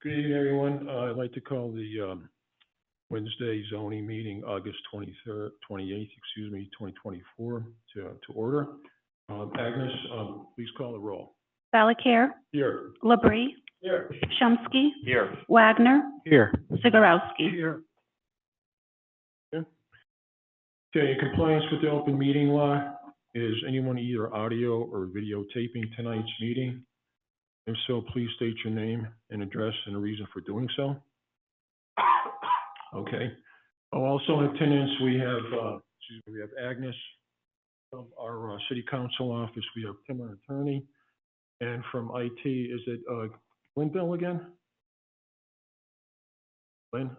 Good evening, everyone. I'd like to call the Wednesday zoning meeting, August 23rd, 28th, 2024, to order. Agnes, please call the roll. Valakir, Here. Labrie, Here. Shumsky, Here. Wagner, Here. Zagorowski. Here. Okay, in compliance with the open meeting law, is anyone either audio or videotaping tonight's meeting? If so, please state your name and address and a reason for doing so. Okay. Oh, also in attendance, we have Agnes from our city council office. We have Tim, our attorney, and from IT, is it Linville again? Lynn?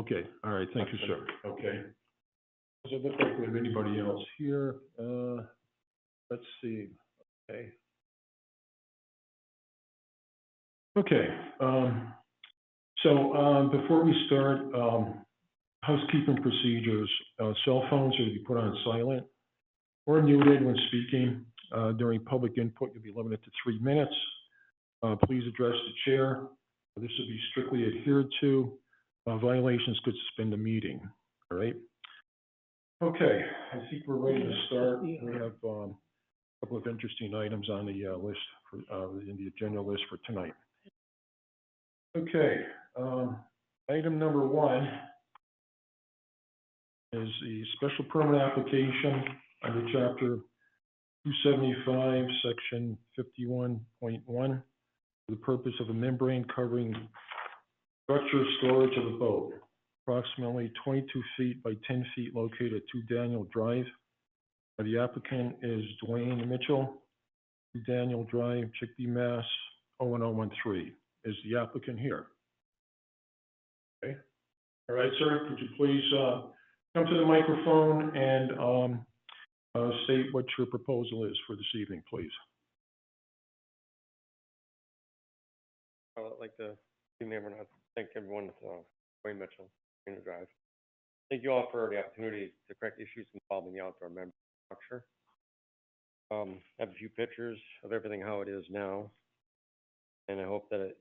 Okay. All right. Thank you, sir. Okay. Does it look like we have anybody else here? Let's see. Okay. Okay, before we start, housekeeping procedures. Cell phones are to be put on silent or muted when speaking. During public input, you'll be limited to 3 minutes. Please address the chair. This will be strictly adhered to. Violations could suspend the meeting, all right? Okay, I think we're ready to start. We have a couple of interesting items on the list in the agenda list for tonight. Okay, item number 1 is the special permit application under Chapter 275, Section 51.1, for the purpose of a membrane covering structure storage of a boat, approximately 22 feet by 10 feet, located at 2 Daniel Drive. The applicant is Dwayne Mitchell, 2 Daniel Drive, Chicopee, Mass. 01013. Is the applicant here? Okay. All right, sir. Could you please come to the microphone and state what your proposal is for this evening, please? I would like to thank everyone with Dwayne Mitchell, Daniel Drive. Thank you all for the opportunity to correct issues involving the outdoor membrane structure. I have a few pictures of everything how it is now, and I hope that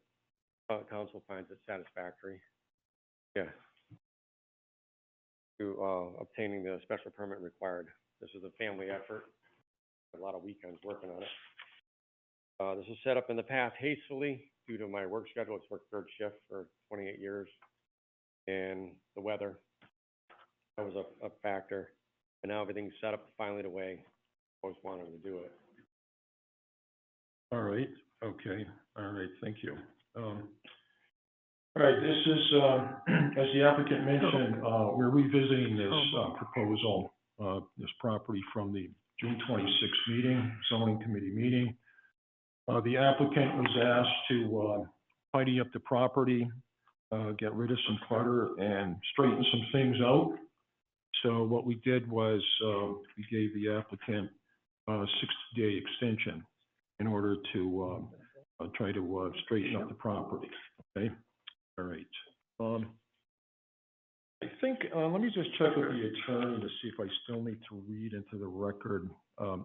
council finds it satisfactory. Yeah. To obtaining the special permit required. This is a family effort. A lot of weekends working on it. This was set up in the past hastily due to my work schedule. It's worked 3rd shift for 28 years, and the weather, that was a factor. And now everything's set up finally the way I always wanted to do it. All right. Okay. All right. Thank you. All right. This is, as the applicant mentioned, we're revisiting this proposal, this property from the June 26th meeting, zoning committee meeting. The applicant was asked to tidy up the property, get rid of some clutter, and straighten some things out. So what we did was we gave the applicant a 60-day extension in order to try to straighten up the property. Okay. All right. I think, let me just check with the attorney to see if I still need to read into the record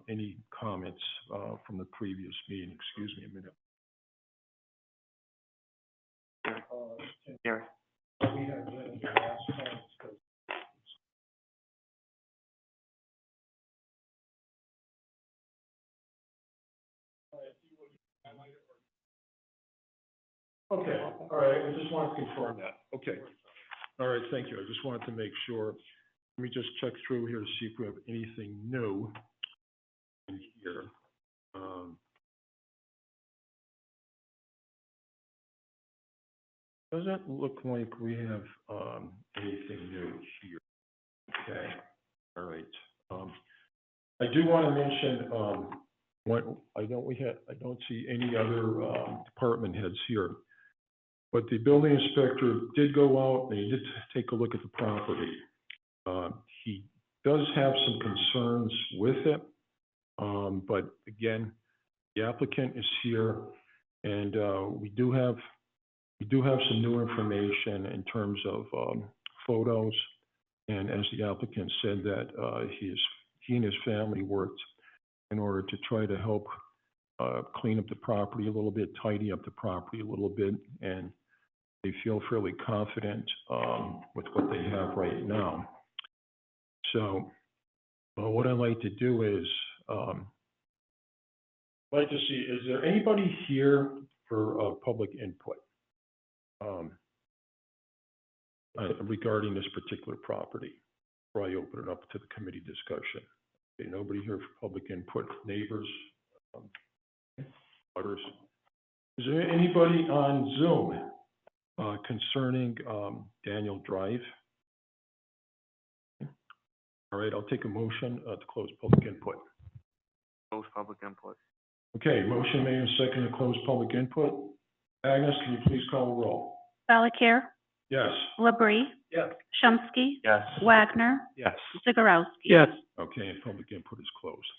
any comments from the previous meeting. Excuse me a minute. Yeah. We had the last time. Okay, all right, I just wanted to confirm that. Okay, all right, thank you. I just wanted to make sure. Let me just check through here to see if we have anything new in here. Doesn't look like we have anything new here. Okay, all right. I do want to mention I don't see any other department heads here. But the building inspector did go out and he did take a look at the property. He does have some concerns with it, but again, the applicant is here, and we do have some new information in terms of photos. And as the applicant said, that he and his family worked in order to try to help clean up the property a little bit, tidy up the property a little bit, and they feel fairly confident, with what they have right now. So, what I'd like to do is, I'd like to see, is there anybody here for, public input? Regarding this particular property, before I open it up to the committee discussion. Okay, nobody here for public input, neighbors, others. Is there anybody on Zoom, concerning, Daniel Drive? All right, I'll take a motion, to close public input. Close public input. Okay, motion made and seconded to close public input. Agnes, can you please call the roll? Valakir, Yes. Labrie, Yes. Chomsky, Yes. Wagner, Yes. Zagorowski. Yes. Okay, and public input is closed.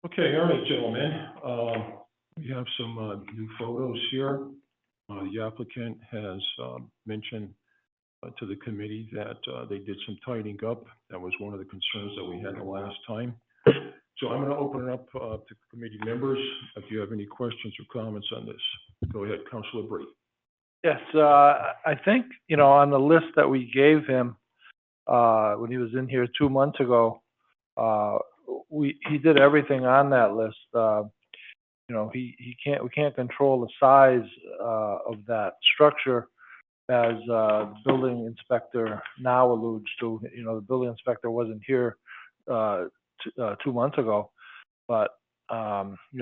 Okay, all right, gentlemen, we have some, new photos here. The applicant has, mentioned, to the committee that, they did some tidying up. That was one of the concerns that we had the last time. So I'm gonna open it up, to committee members. If you have any questions or comments on this, go ahead, Councilor Bree. Yes, I think, on the list that we gave him, when he was in here 2 months ago, he did everything on that list. We can't control the size, of that structure, as, the building inspector now alludes to. The building inspector wasn't here, 2 months ago, but,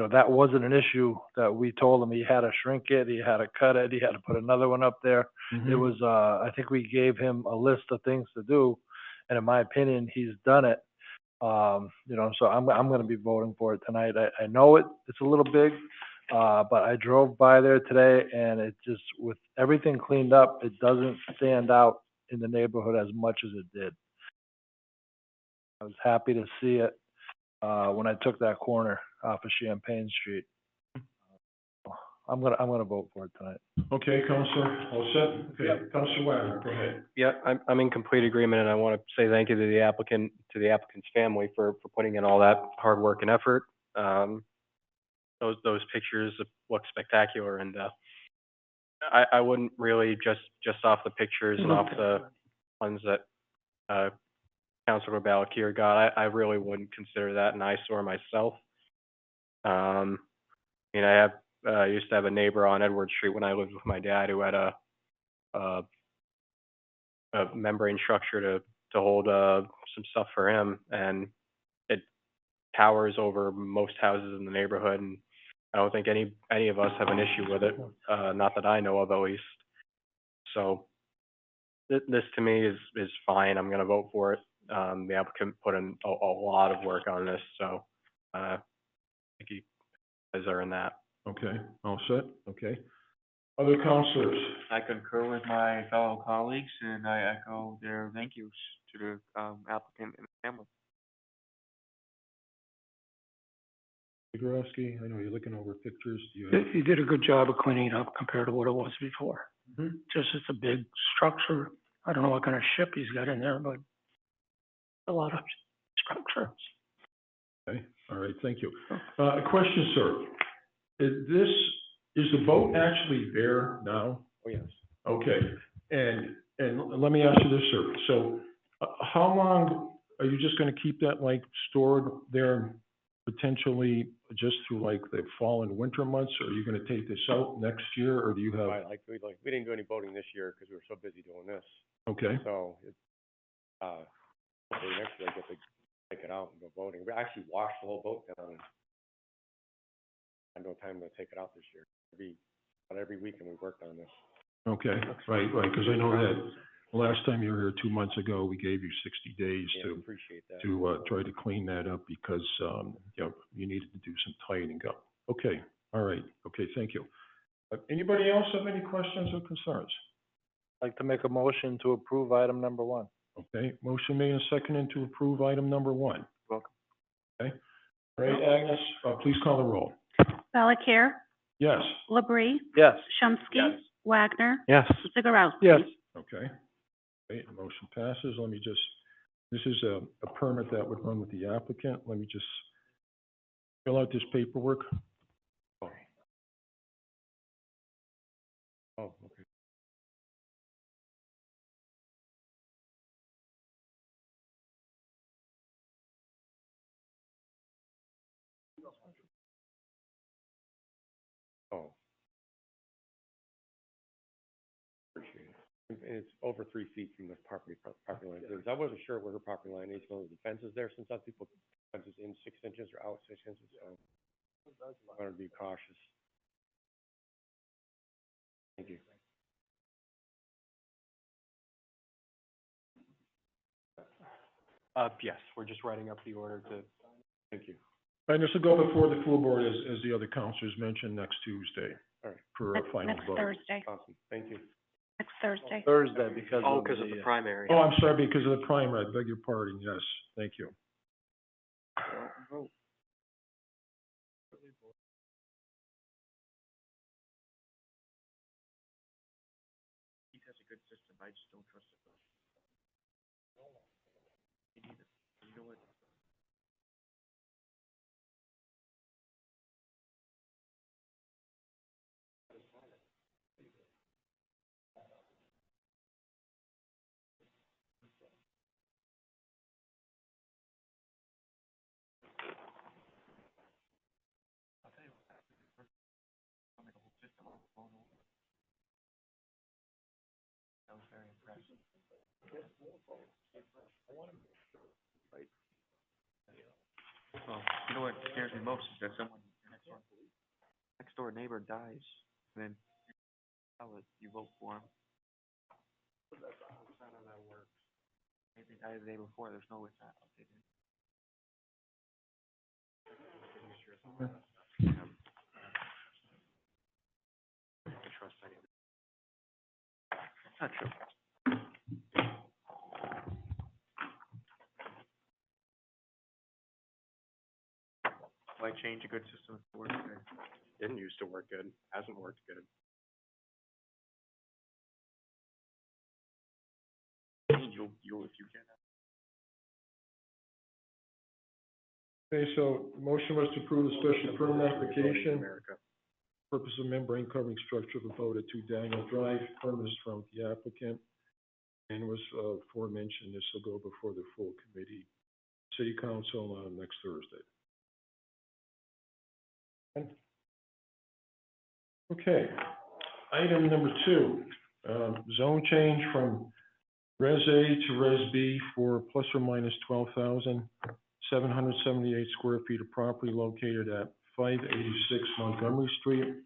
that wasn't an issue that we told him. He had to shrink it, he had to cut it, he had to put another one up there. It was, I think we gave him a list of things to do, and in my opinion, he's done it. So I'm gonna be voting for it tonight. I know it's a little big, but I drove by there today, and it just, with everything cleaned up, it doesn't stand out in the neighborhood as much as it did. I was happy to see it, when I took that corner off of Champagne Street. I'm gonna vote for it tonight. Okay, Councilor, all set? Okay, Councilor Wagner, go ahead. Yeah, I'm in complete agreement, and I want to say thank you to the applicant, to the applicant's family for putting in all that hard work and effort. Those pictures look spectacular, and I wouldn't really just off the pictures and off the ones that Councilor Balakir got, I really wouldn't consider that an eyesore myself. I used to have a neighbor on Edward Street when I lived with my dad who had a membrane structure to hold some stuff for him, and it towers over most houses in the neighborhood, and I don't think any of us have an issue with it, not that I know of at least. So this to me is fine. I'm going to vote for it. The applicant put in a lot of work on this, so I think you guys are in that. Okay, all set? Okay. Other councilors? I concur with my fellow colleagues, and I echo their thank yous to the applicant and the family. Zagorowski, I know you're looking over pictures. Do you have? He did a good job of cleaning it up compared to what it was before. Just, it's a big structure. I don't know what kind of ship he's got in there, but a lot of structure. Okay, all right, thank you. A question, sir. Is the boat actually there now? Oh, yes. Okay, and let me ask you this, sir. So, how long are you just gonna keep that like stored there potentially just through like the fall and winter months? Or are you gonna take this out next year, or do you have? We didn't do any boating this year because we were so busy doing this. Okay, So, hopefully next year I get to take it out and go boating. We actually washed the whole boat down, and I had no time to take it out this year. About every weekend we worked on this. okay, right, because I know that last time you were here 2 months ago, we gave you 60 days Yeah, to appreciate that. try to clean that up because, you needed to do some tidying up. Okay, all right, okay, thank you. Anybody else have any questions or concerns? I'd like to make a motion to approve item number 1. Okay, motion made and seconded to approve item number 1. Welcome. Okay, all right, Agnes, please call the roll. Valakir, Yes, Labrie, Yes. Chomsky, Wagner, Yes. Zagorowski. Yes. okay. Okay, the motion passes. Let me just, this is a permit that would run with the applicant. Let me just fill out this paperwork. Oh, okay. And it's over 3 feet from the property line. I wasn't sure where her property line is, whether the fence is there, since some people, fence is in 6 inches or out 6 inches, so I want to be cautious. Thank you. Yes, we're just writing up the order to, Thank you. And this will go before the full board, as the other counselors mentioned, next Tuesday. All right. For a final Next vote. Thursday, Awesome, thank you. next Thursday. Thursday because oh, of because of the primary. Oh, I'm sorry, because of the primary, I beg your pardon, yes, thank you. He has a good system, I just don't trust it. You know what? I'll tell you what, I'll make a whole system on the phone. I was very impressed. Well, you know what scares me most is that someone, your next door neighbor dies, and then you vote for him. That's not how that works. Maybe they died the day before, there's no way it's not updated. I trust anyone. Not true. Why change a good system if it works good? Didn't used to work good, hasn't worked good. You'll if you can. Okay, so the motion was to approve the special permit application, America. purpose of membrane covering structure of the vote at 2 Daniel Drive, permit is from the applicant. And was aforementioned, this will go before the full committee, city council, next Thursday. Okay, item number 2, zone change from Res A to Res B for plus or minus 12,778 square feet of property located at 586 Montgomery Street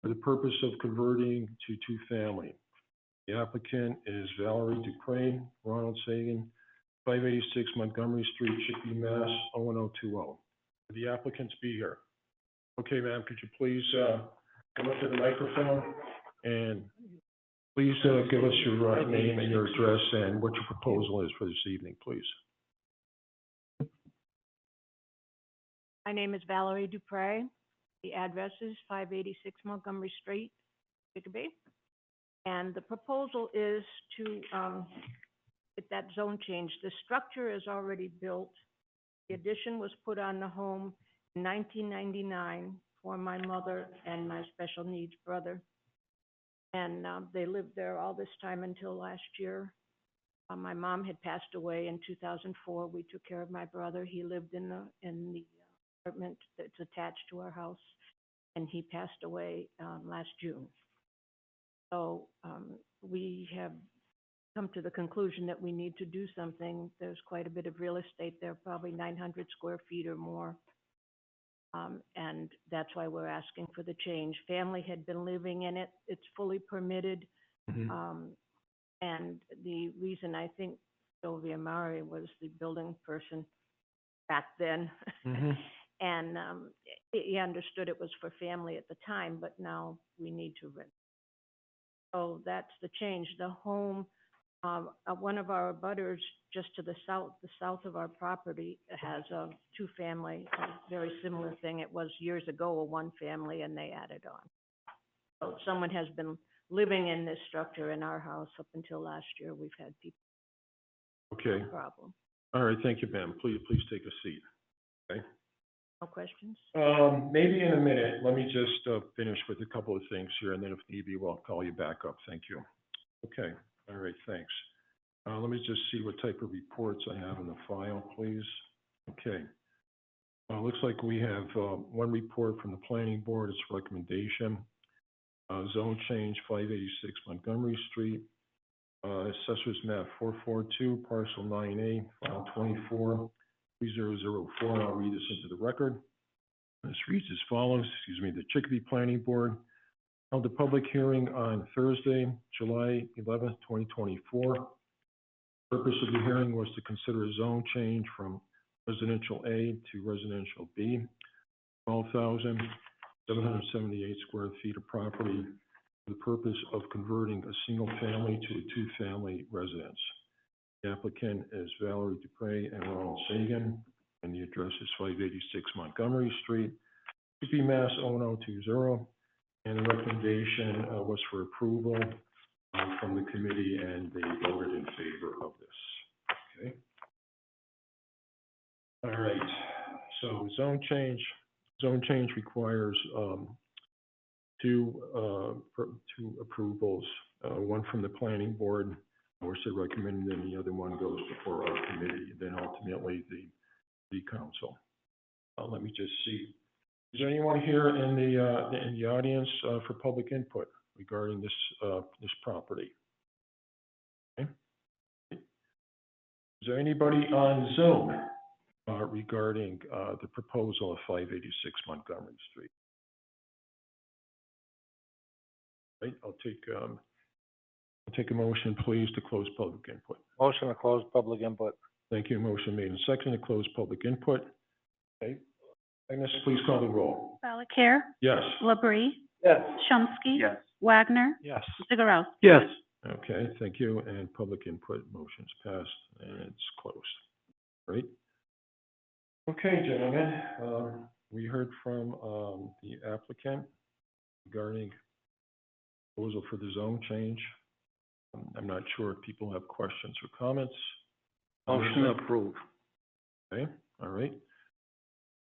for the purpose of converting to 2-family. The applicant is Valerie Dupre, Ronald Sagan, 586 Montgomery Street, Chicopee, Mass. 01020. Will the applicants be here? Okay, ma'am, could you please come up to the microphone and please give us your name and your address and what your proposal is for this evening, please. My name is Valerie Dupre. The address is 586 Montgomery Street, Chicopee. And the proposal is to get that zone change. The structure is already built. The addition was put on the home in 1999 for my mother and my special needs brother. And they lived there all this time until last year. My mom had passed away in 2004. We took care of my brother. He lived in the apartment that's attached to our house, and he passed away last June. So we have come to the conclusion that we need to do something. There's quite a bit of real estate there, probably 900 square feet or more. And that's why we're asking for the change. Family had been living in it. It's fully permitted. And the reason I think Sylvia Murray was the building person back then. And he understood it was for family at the time, but now we need to rent. So that's the change. The home, one of our abutters just to the south of our property has a 2-family, a very similar thing. It was years ago a 1-family and they added on. So someone has been living in this structure in our house up until last year. We've had people. Okay. No problem. All right, thank you, ma'am. Please take a seat. Okay. No questions? Maybe in a minute. Let me just finish with a couple of things here, and then if need be, we'll call you back up. Thank you. Okay. All right, thanks. Let me just see what type of reports I have in the file, please. Okay. Looks like we have one report from the planning board. It's recommendation. Zone change 586 Montgomery Street. Assessors map 442, parcel 9A, file 243004. I'll read this into the record. This reads as follows, the Chicopee Planning Board held a public hearing on Thursday, July 11th, 2024. Purpose of the hearing was to consider a zone change from residential A to residential B, 12,778 square feet of property for the purpose of converting a single family to a two-family residence. The applicant is Valerie Dupre and Ronald Sagan, and the address is 586 Montgomery Street, Chicopee, Mass. 01020. And the recommendation was for approval from the committee, and they voted in favor of this. Okay. All right. So zone change requires two approvals. One from the planning board, which they recommend, and the other one goes before our committee, and then ultimately the council. Let me just see. Is there anyone here in the audience for public input regarding this property? Okay. Is there anybody on Zoom regarding the proposal of 586 Montgomery Street? Right. I'll take a motion, please, to close public input. Motion to close public input. Thank you. Motion made and seconded to close public input. Okay. Agnes, please call the roll. Valakir, Yes. Labrie, Yes. Chomsky. Yes. Wagner, Yes. Zagorowski. Yes. Okay, thank you. And public input motion's passed, and it's closed. Right? Okay, gentlemen, we heard from the applicant regarding proposal for the zone change. I'm not sure if people have questions or comments. Motion approved. Okay, all right.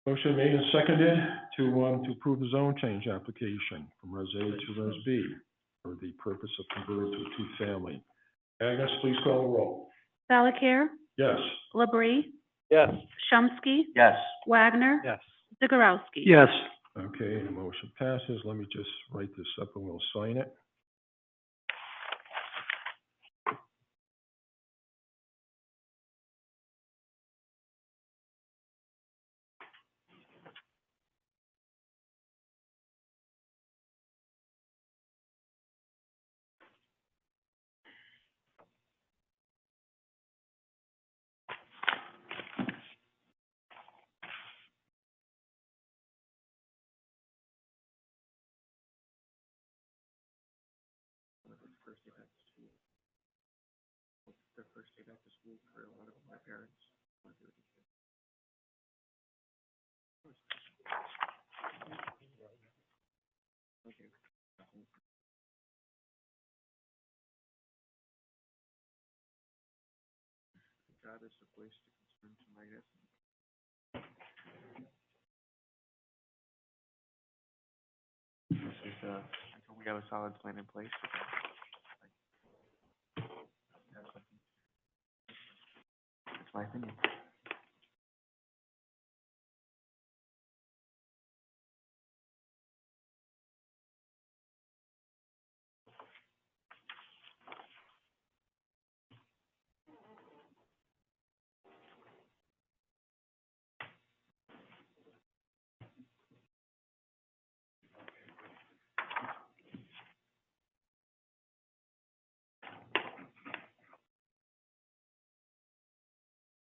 Motion made and seconded to approve the zone change application from Res A to Res B for the purpose of converting to a two-family. Agnes, please call the roll. Valakir, Yes. Labrie, Yes. Chomsky. Yes. Wagner, Yes. Zagorowski. Yes. Okay, the motion passes. Let me just write this up and we'll sign it. Their first day back to school for a lot of my parents. Okay. God is the place to concern tonight, isn't it? This is, until we have a solid plan in place. That's my opinion.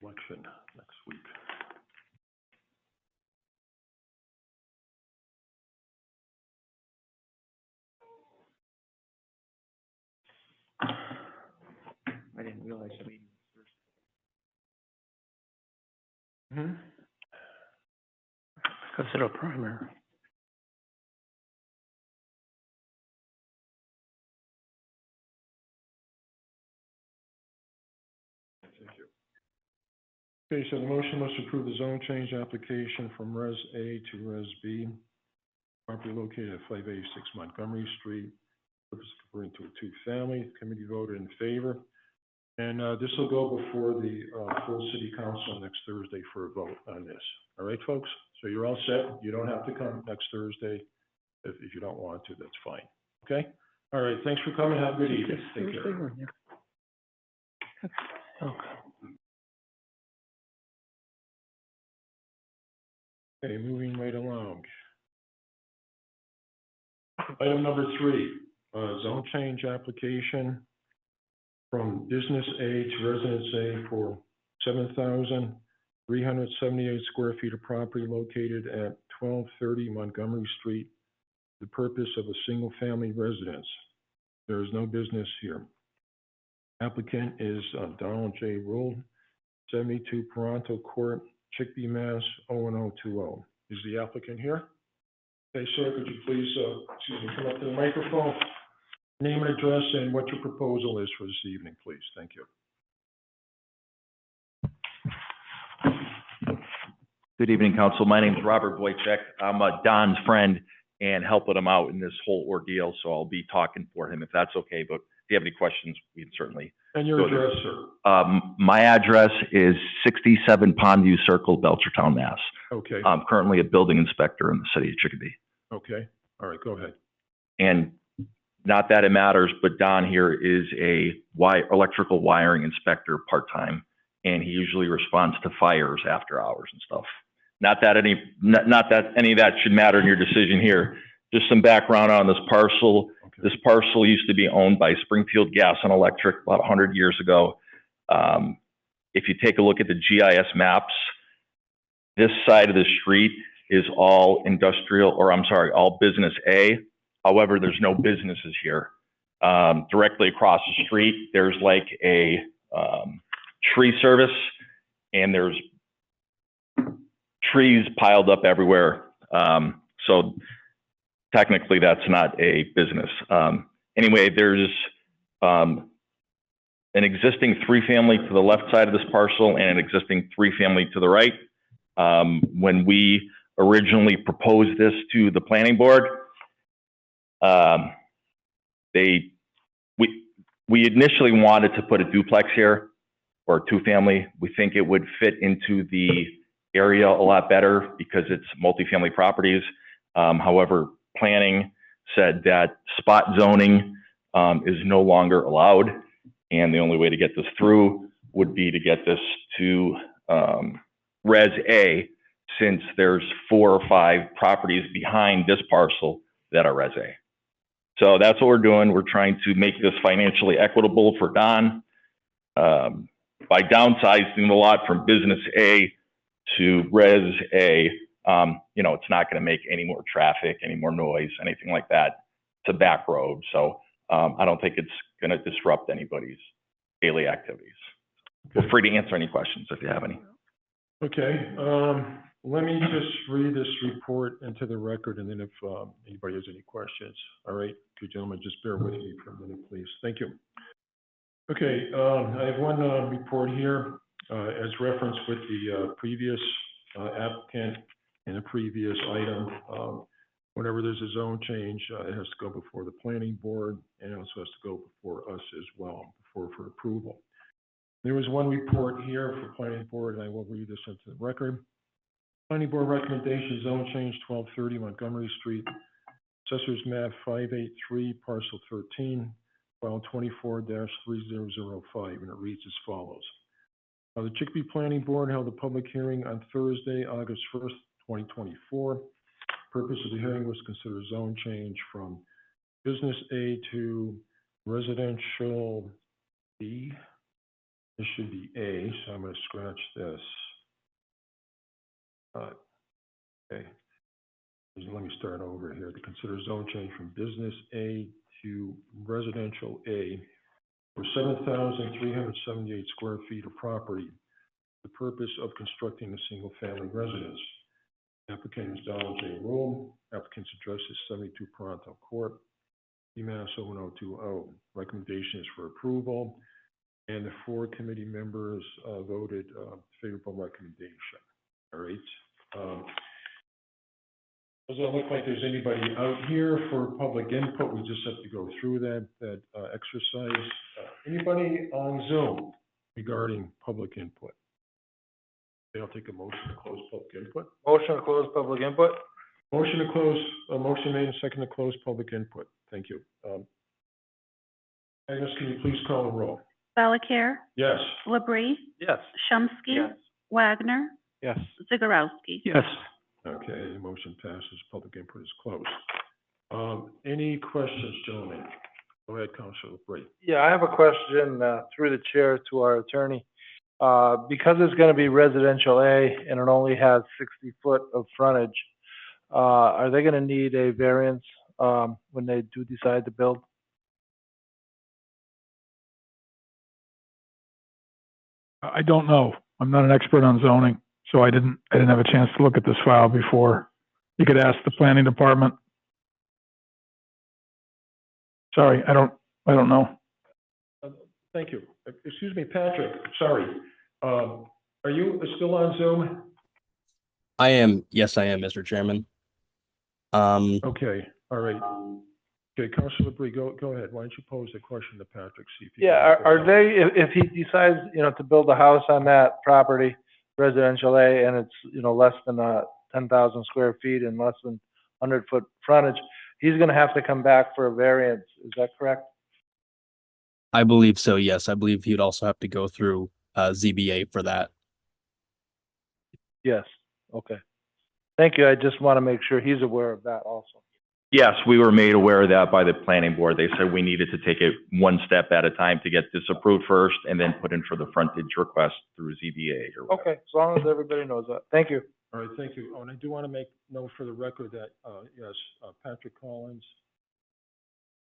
Election next week. I didn't realize the meeting was Thursday. Mm-hmm. Consider primary. Thank you. Okay, so the motion must approve the zone change application from Res A to Res B. Property located at 586 Montgomery Street. Purpose of converting to a two-family. Committee voted in favor. And this will go before the full city council next Thursday for a vote on this. All right, folks? So you're all set. You don't have to come next Thursday. If you don't want to, that's fine. Okay? All right, thanks for coming. Have a good evening. Take care. Okay. Okay, moving right along. Item number 3, zone change application from Business A to Residence A for 7,378 square feet of property located at 1230 Montgomery Street, the purpose of a single-family residence. There is no business here. Applicant is Donald J. Rule, 72 Toronto Court, Chicopee, Mass. 01020. Is the applicant here? Okay, sir, could you please, come up to the microphone? Name and address and what your proposal is for this evening, please. Thank you. Good evening, council. My name is Robert Wojcik. I'm Don's friend and helping him out in this whole ordeal, so I'll be talking for him if that's okay. But if you have any questions, we can certainly. And your address, sir? My address is 67 Pondview Circle, Belchertown, Mass. Okay. I'm currently a building inspector in the city of Chicopee. Okay. All right, go ahead. And not that it matters, but Don here is a electrical wiring inspector part-time, and he usually responds to fires after hours and stuff. Not that any of that should matter in your decision here. Just some background on this parcel. Okay. This parcel used to be owned by Springfield Gas and Electric about 100 years ago. If you take a look at the GIS maps, this side of the street is all all business A. However, there's no businesses here. Directly across the street, there's like a tree service, and there's trees piled up everywhere. So technically, that's not a business. Anyway, there's an existing 3-family to the left side of this parcel and an existing 3-family to the right. When we originally proposed this to the planning board, we initially wanted to put a duplex here or a 2-family. We think it would fit into the area a lot better because it's multifamily properties. However, planning said that spot zoning is no longer allowed, and the only way to get this through would be to get this to Res A, since there's 4 or 5 properties behind this parcel that are Res A. So that's what we're doing. We're trying to make this financially equitable for Don by downsizing the lot from Business A to Res A. It's not going to make any more traffic, any more noise, anything like that. It's a back road, so I don't think it's going to disrupt anybody's daily activities. Feel free to answer any questions if you have any. Okay. Let me just read this report into the record, and then if anybody has any questions. All right, you gentlemen, just bear with me for a minute, please. Thank you. Okay, I have one report here as referenced with the previous applicant in a previous item. Whenever there's a zone change, it has to go before the planning board, and it also has to go before us as well for approval. There was one report here for planning board, and I will read this into the record. Planning board recommendation, zone change 1230 Montgomery Street, Assessors map 583, parcel 13, file 24-3005, and it reads as follows. The Chicopee Planning Board held a public hearing on Thursday, August 1st, 2024. Purpose of the hearing was to consider zone change from Business A to Residential B. This should be A, so I'm going to scratch this. Okay. Let me start over here. To consider zone change from Business A to Residential A for 7,378 square feet of property. The purpose of constructing a single-family residence. Applicant is Donald J. Rule. Applicant's address is 72 Toronto Court, Mass. 01020. Recommendation is for approval, and the 4 committee members voted favorable recommendation. All right. Doesn't look like there's anybody out here for public input. We just have to go through that exercise. Anybody on Zoom regarding public input? Okay, I'll take a motion to close public input. Motion to close public input? Motion to close, a motion made and second to close public input. Thank you. Agnes, can you please call the roll? Valakir, Yes. Labrie, Yes. Chomsky. Yes. Wagner, Yes. Zagorowski. Yes. Okay, the motion passes. Public input is closed. Any questions, gentlemen? Go ahead, Councilor Brady. Yeah, I have a question, through the chair to our attorney. Because it's gonna be residential A and it only has 60 foot of frontage, are they gonna need a variance, when they do decide to build? I don't know. I'm not an expert on zoning, so I didn't have a chance to look at this file before. You could ask the planning department. Sorry, I don't know. Thank you. Excuse me, Patrick, sorry. Are you still on Zoom? I am, yes, I am, Mr. Chairman. Okay, all right. Okay, Councilor Bree, go ahead. Why don't you pose the question to Patrick, see if he can Yeah, help us are out. they, if he decides, to build a house on that property, residential A, and it's, less than, 10,000 square feet and less than 100 foot frontage, he's gonna have to come back for a variance, is that correct? I believe so, yes. I believe he would also have to go through ZBA for that. Yes, okay. Thank you, I just wanna make sure he's aware of that also. Yes, we were made aware of that by the planning board. They said we needed to take it one step at a time to get this approved first and then put in for the frontage request through ZBA or whatever. Okay, as long as everybody knows that, thank you. All right, thank you. Oh, and I do want to make note for the record that, yes, Patrick Collins,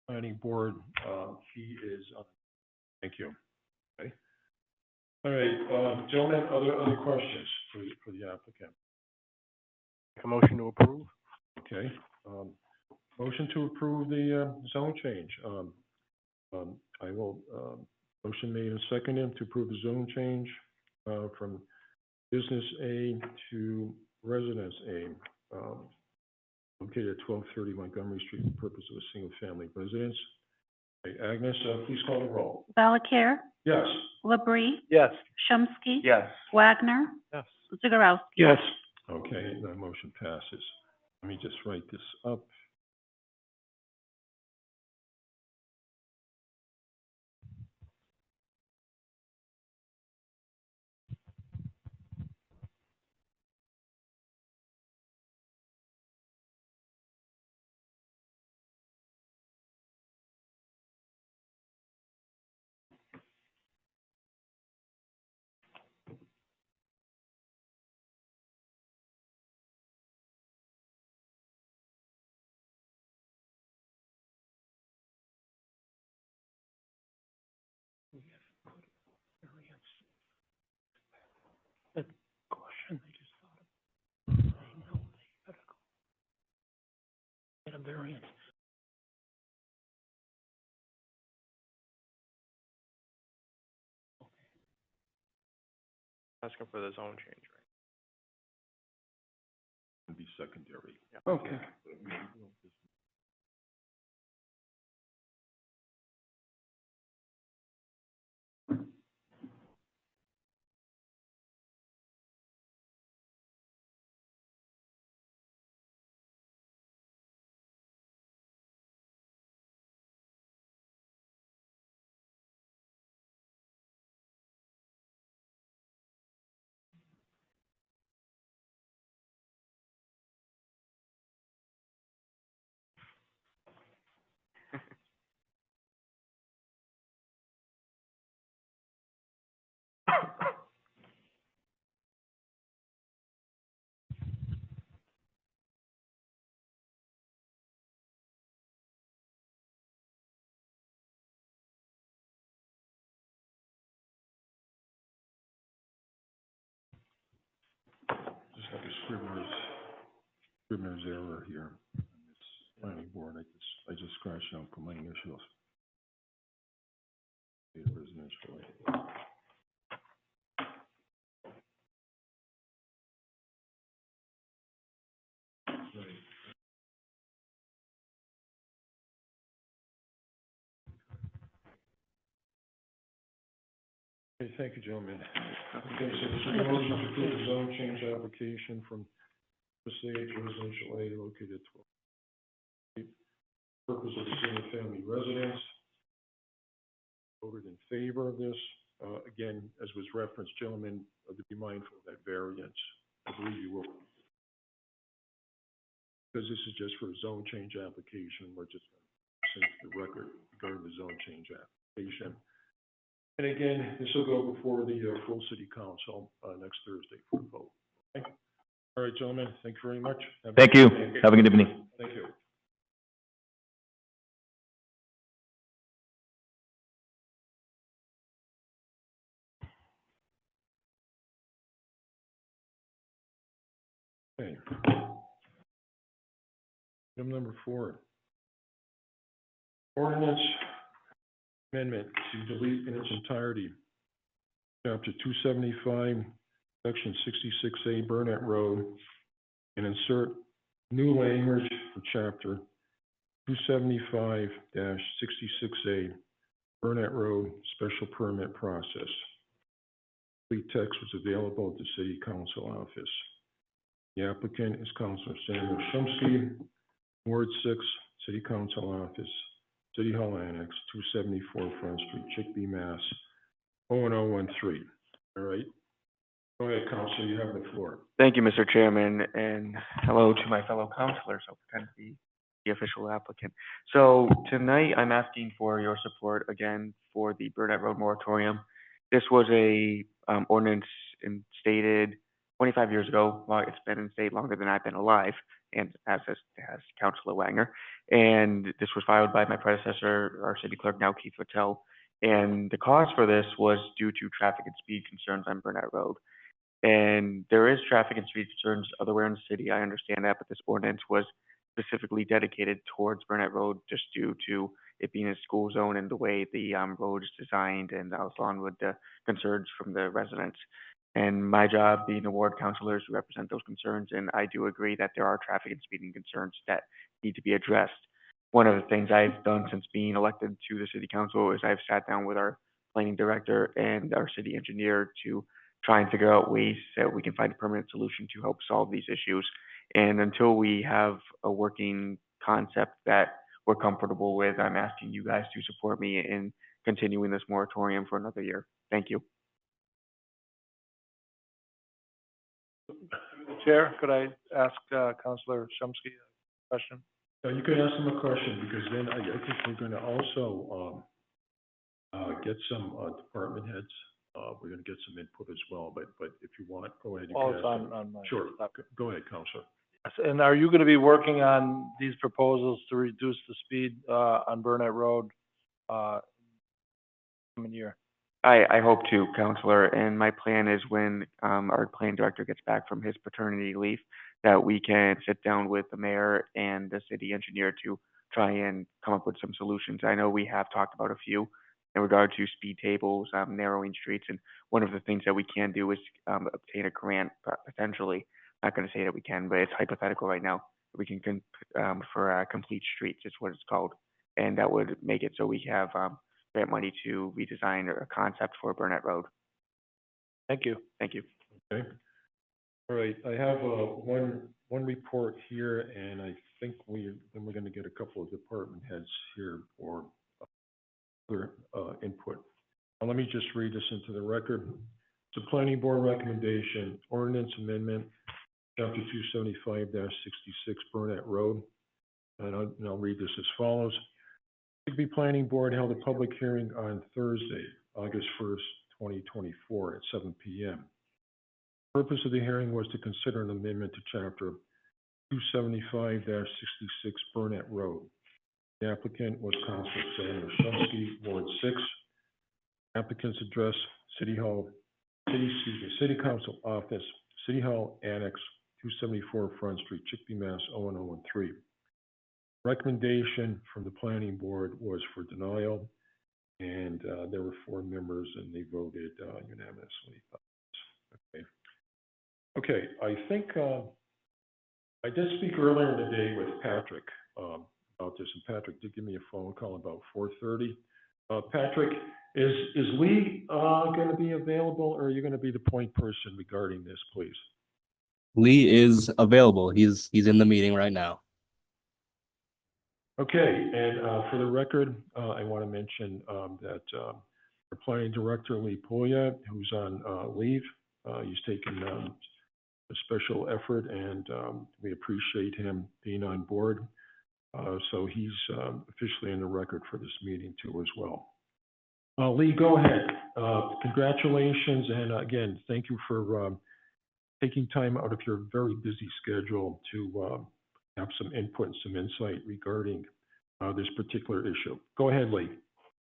planning board, he is, thank you. Okay. All right, gentlemen, other questions for the applicant? Make a motion to approve? Okay, motion to approve the, zone change. I will, motion made and seconded to approve the zone change, from Business A to Residence A, located at 1230 Montgomery Street for the purpose of a single-family residence. Okay, Agnes, please call the roll. Valakir, Yes. Labrie, Yes. Chomsky. Yes. Wagner, Yes. Zagorowski. Yes. Okay, that motion passes. Let me just write this up. That question I just thought of. They know they gotta go get a variance. Asking for the zone change, right? It'll be secondary. Okay. Just like a scrivener's error here. It's planning board. I just scratched out for my initials. Residential. Okay, thank you, gentlemen. Okay, so this is a motion to approve the zone change application from Passage Residential A located at 12. Purpose of a single-family residence. Over than favor of this. Again, as was referenced, gentlemen, to be mindful of that variance. I believe you will. Because this is just for a zone change application, we're just going to send the record regarding the zone change application. And again, this will go before the full city council next Thursday for a vote. Okay? All right, gentlemen, thank you very much. Thank you. Have a good evening. Thank you. Okay. Item number 4. Ordinance amendment to delete in its entirety Chapter 275, Section 66A, Burnett Road, and insert new language for Chapter 275-66A, Burnett Road, Special Permit Process. Complete text was available at the City Council office. The applicant is Councilor Samuel Shumsky, Ward 6, City Council office, City Hall Annex, 274 Front Street, Chicopee, Mass. 01013. All right. Go ahead, Councilor, you have the floor. Thank you, Mr. Chairman, and hello to my fellow councilors. I'll pretend to be the official applicant. So tonight, I'm asking for your support again for the Burnett Road moratorium. This was a ordinance instated 25 years ago. Well, it's been in state longer than I've been alive, and as has Councilor Wanger. And this was filed by my predecessor, our city clerk now, Keith Patel. And the cause for this was due to traffic and speed concerns on Burnett Road. And there is traffic and speed concerns elsewhere in the city. I understand that, but this ordinance was specifically dedicated towards Burnett Road just due to it being a school zone and the way the road is designed, and along with the concerns from the residents. And my job, being a ward councilor, is to represent those concerns. And I do agree that there are traffic and speeding concerns that need to be addressed. One of the things I've done since being elected to the city council is I've sat down with our planning director and our city engineer to try and figure out ways that we can find a permanent solution to help solve these issues. And until we have a working concept that we're comfortable with, I'm asking you guys to support me in continuing this moratorium for another year. Thank you. Chair, could I ask Councilor Shumsky a question? You can ask them a question, because then I think we're going to also get some department heads. We're going to get some input as well, but if you want, go ahead. You Oh, can it's ask them. on my. Sure, go ahead, Councilor. And are you going to be working on these proposals to reduce the speed on Burnett Road coming year? I hope to, Counselor, and my plan is when our planning director gets back from his paternity leave, that we can sit down with the mayor and the city engineer to try and come up with some solutions. I know we have talked about a few in regard to speed tables, narrowing streets, and one of the things that we can do is obtain a grant, potentially. I'm not going to say that we can, but it's hypothetical right now. We can for complete streets is what it's called, and that would make it so we have grant money to redesign a concept for Burnett Road. Thank you. Thank you. Okay. All right, I have one report here, and I think we're going to get a couple of department heads here for other input. Now, let me just read this into the record. It's a planning board recommendation, ordinance amendment, chapter 275-66 Burnett Road. And I'll read this as follows. Chicopee Planning Board held a public hearing on Thursday, August 1st, 2024 at 7 p.m. The purpose of the hearing was to consider an amendment to chapter 275-66 Burnett Road. The applicant was Councilor Samuel Shumsky, Ward 6. Applicant's address, City Council Office, City Hall Annex, 274 Front Street, Chicopee, Mass. 01013. Recommendation from the planning board was for denial, and there were 4 members, and they voted unanimously. Okay, I think I did speak earlier in the day with Patrick about this, and Patrick did give me a phone call about 4:30. Patrick, is Lee going to be available, or are you going to be the point person regarding this, please? Lee is available. He's in the meeting right now. Okay, and for the record, I want to mention that our planning director, Lee Puglia, who's on leave. He's taken a special effort, and we appreciate him being on board. So he's officially in the record for this meeting too as well. Lee, go ahead. Congratulations, and again, thank you for taking time out of your very busy schedule to have some input and some insight regarding this particular issue. Go ahead, Lee.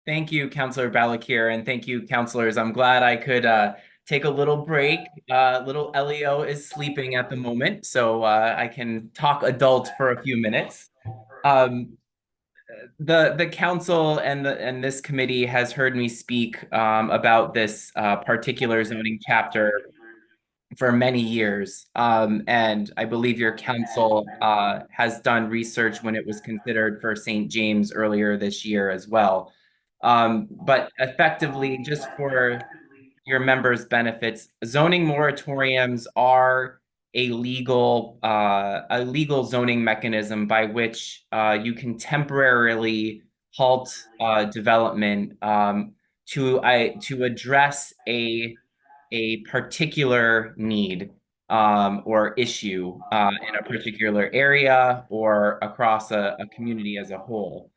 Thank you, Councilor Balakir, and thank you, councilors. I'm glad I could take a little break. Little Elio is sleeping at the moment, so I can talk adult for a few minutes. The council and this committee has heard me speak about this particular zoning chapter for many years. And I believe your council has done research when it was considered for St. James earlier this year as well. But effectively, just for your members' benefits, zoning moratoriums are a legal zoning mechanism by which you can temporarily halt development to address a particular need or issue in a particular area or across a community as a whole.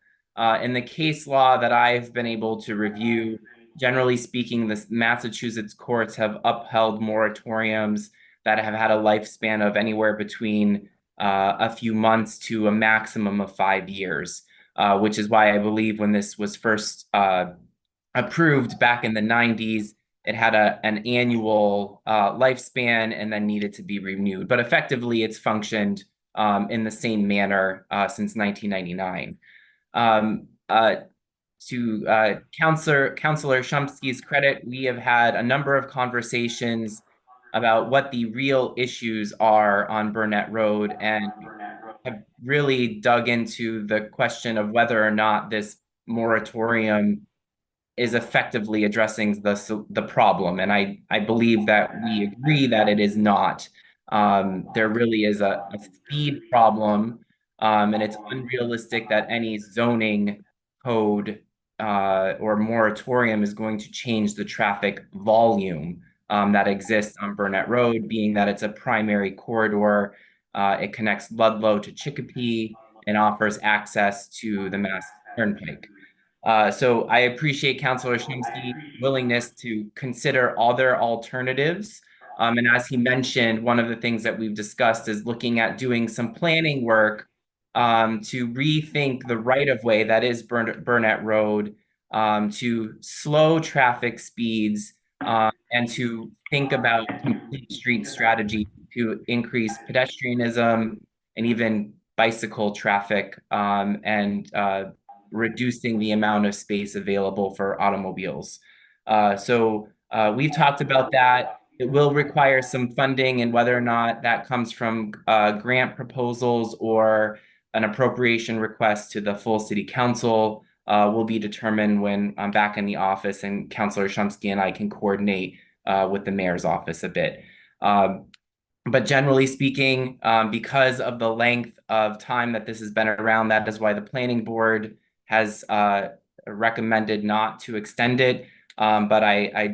In the case law that I've been able to review, generally speaking, the Massachusetts courts have upheld moratoriums that have had a lifespan of anywhere between a few months to a maximum of 5 years, which is why I believe when this was first approved back in the 90s, it had an annual lifespan and then needed to be renewed. But effectively, it's functioned in the same manner since 1999. To Councilor Shumsky's credit, we have had a number of conversations about what the real issues are on Burnett Road and have really dug into the question of whether or not this moratorium is effectively addressing the problem. And I believe that we agree that it is not. There really is a speed problem, and it's unrealistic that any zoning code or moratorium is going to change the traffic volume that exists on Burnett Road, being that it's a primary corridor. It connects Ludlow to Chicopee and offers access to the Mass Turnpike. So I appreciate Councilor Shumsky's willingness to consider other alternatives. And as he mentioned, one of the things that we've discussed is looking at doing some planning work to rethink the right-of-way that is Burnett Road, to slow traffic speeds, and to think about complete street strategy to increase pedestrianism and even bicycle traffic, and reducing the amount of space available for automobiles. So we've talked about that. It will require some funding, and whether or not that comes from grant proposals or an appropriation request to the full city council will be determined when I'm back in the office and Councilor Shumsky and I can coordinate with the mayor's office a bit. But generally speaking, because of the length of time that this has been around, that is why the planning board has recommended not to extend it. But I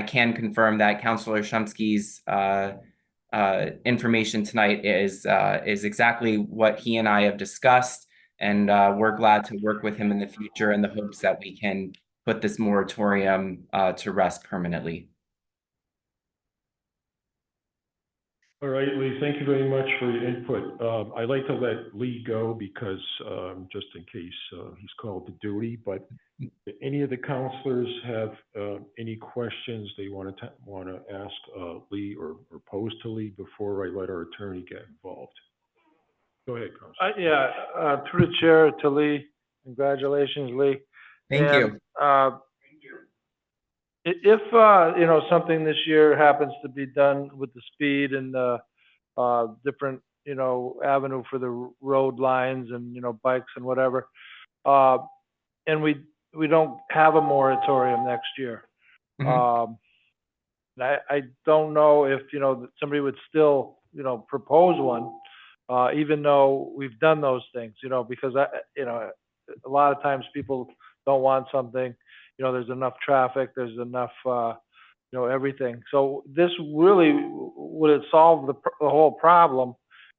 can confirm that Councilor Shumsky's information tonight is exactly what he and I have discussed, and we're glad to work with him in the future in the hopes that we can put this moratorium to rest permanently. All right, Lee, thank you very much for your input. I'd like to let Lee go because just in case he's called to duty, but any of the counselors have any questions they want to ask Lee or pose to Lee before I let our attorney get involved? Go ahead, Counselor. Through the chair to Lee, congratulations, Lee. Thank you. If you know, something this year happens to be done with the speed and the different, you know, avenue for the road lines and, you know, bikes and whatever, and we don't have a moratorium next year. Mhm. I don't know if, you know, somebody would still, you know, propose one, even though we've done those things, you know, because you know, a lot of times people don't want something, you know, there's enough traffic, there's enough, you know, everything. So this really, would it solve the whole problem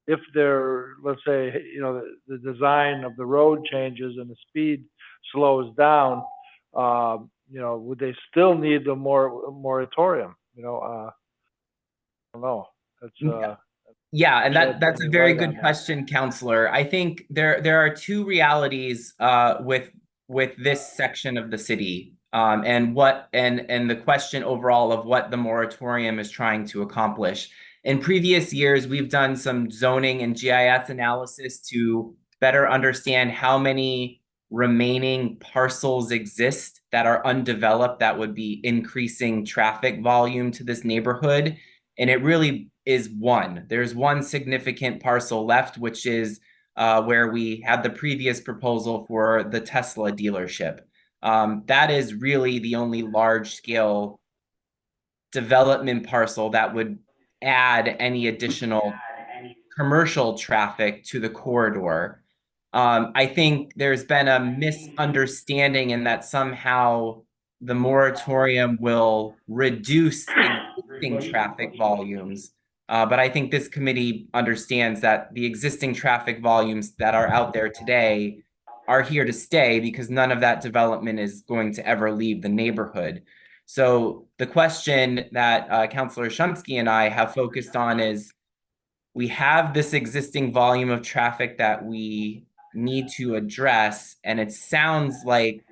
if there, let's say, you know, the design of the road changes and the speed slows down, you know, would they still need the moratorium? You know, I don't know. That's, Yeah, and shed that's a any very light on good that. question, Counselor. I think there are two realities with this section of the city, and the question overall of what the moratorium is trying to accomplish. In previous years, we've done some zoning and GIS analysis to better understand how many remaining parcels exist that are undeveloped that would be increasing traffic volume to this neighborhood. And it really is one. There's one significant parcel left, which is where we had the previous proposal for the Tesla dealership. That is really the only large scale development parcel that would add any additional commercial traffic to the corridor. I think there's been a misunderstanding in that somehow the moratorium will reduce existing traffic volumes. But I think this committee understands that the existing traffic volumes that are out there today are here to stay because none of that development is going to ever leave the neighborhood. So the question that Councilor Shumsky and I have focused on is, we have this existing volume of traffic that we need to address, and it sounds like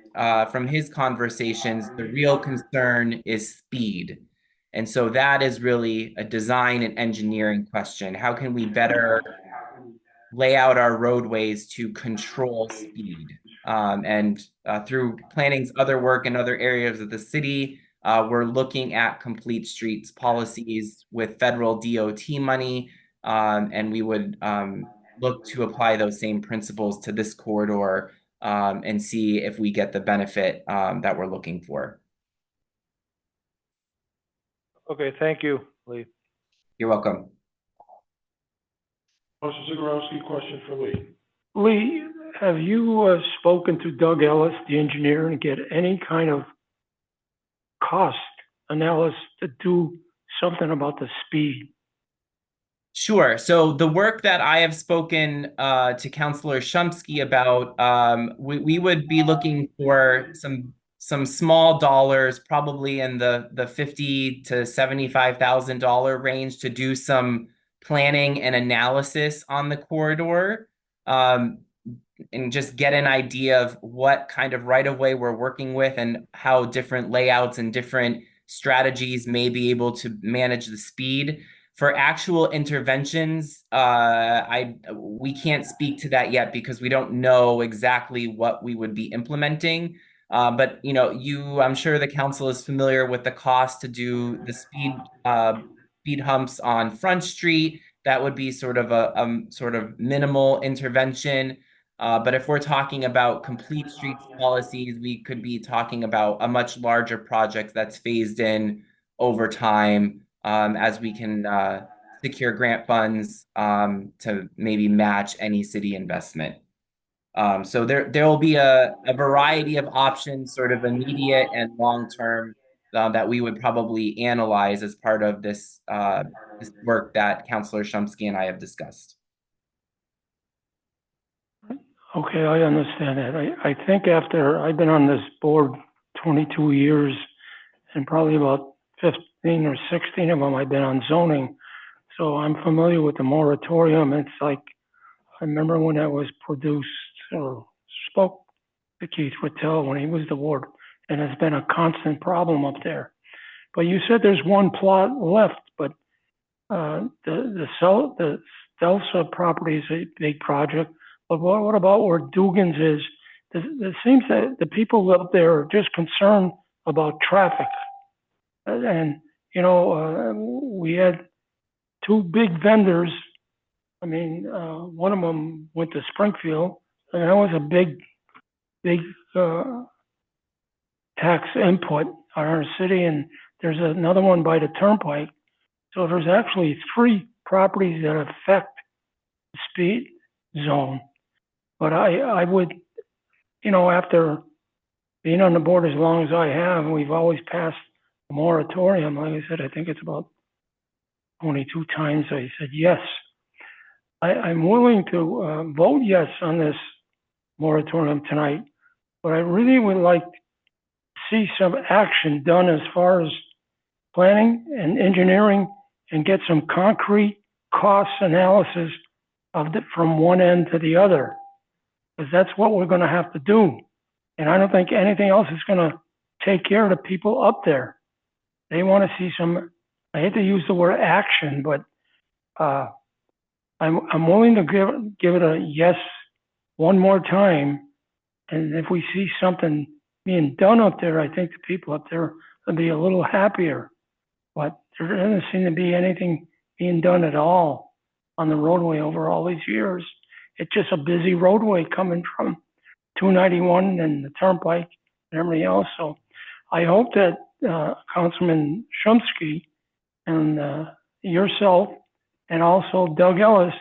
from his conversations, the real concern is speed. And so that is really a design and engineering question. How can we better lay out our roadways to control speed? And through planning's other work in other areas of the city, we're looking at complete streets policies with federal DOT money, and we would look to apply those same principles to this corridor and see if we get the benefit that we're looking for. Okay, thank you, Lee. You're welcome. Councilor Zagorowski, question for Lee. Lee, have you spoken to Doug Ellis, the engineer, and get any kind of cost analysis to do something about the speed? Sure. So the work that I have spoken to Councilor Shumsky about, we would be looking for some small dollars, probably in the $50,000 to $75,000 range, to do some planning and analysis on the corridor, and just get an idea of what kind of right-of-way we're working with and how different layouts and different strategies may be able to manage the speed. For actual interventions, we can't speak to that yet because we don't know exactly what we would be implementing. But you know, I'm sure the council is familiar with the cost to do the speed humps on Front Street. That would be sort of a sort of minimal intervention. But if we're talking about complete streets policies, we could be talking about a much larger project that's phased in over time, as we can secure grant funds to maybe match any city investment. So there will be a variety of options, sort of immediate and long-term, that we would probably analyze as part of this work that Councilor Shumsky and I have discussed. Okay, I understand that. I think after I've been on this board 22 years, and probably about 15 or 16 of them I've been on zoning, so I'm familiar with the moratorium. It's like, I remember when that was produced, or spoke to Keith Rattel when he was the ward, and it's been a constant problem up there. But you said there's one plot left, but the Stelsa property is a big project. But what about where Dugan's is? It seems that the people up there are just concerned about traffic. And, you know, we had two big vendors. I mean, one of them went to Springfield, and that was a big tax input on our city. And there's another one by the turnpike. So there's actually three properties that affect the speed zone. But I would, you know, after being on the board as long as I have, we've always passed a moratorium. Like I said, I think it's about 22 times I said yes. I'm willing to vote yes on this moratorium tonight, but I really would like to see some action done as far as planning and engineering and get some concrete cost analysis of from one end to the other. Because that's what we're gonna have to do. And I don't think anything else is gonna take care of the people up there. They wanna see some, I hate to use the word action, but, I'm willing to give it a yes one more time. And if we see something being done up there, I think the people up there will be a little happier. But there doesn't seem to be anything being done at all on the roadway over all these years. It's just a busy roadway coming from 291 and the turnpike and everything else. So I hope that Councilman Shumsky and yourself and also Doug Ellis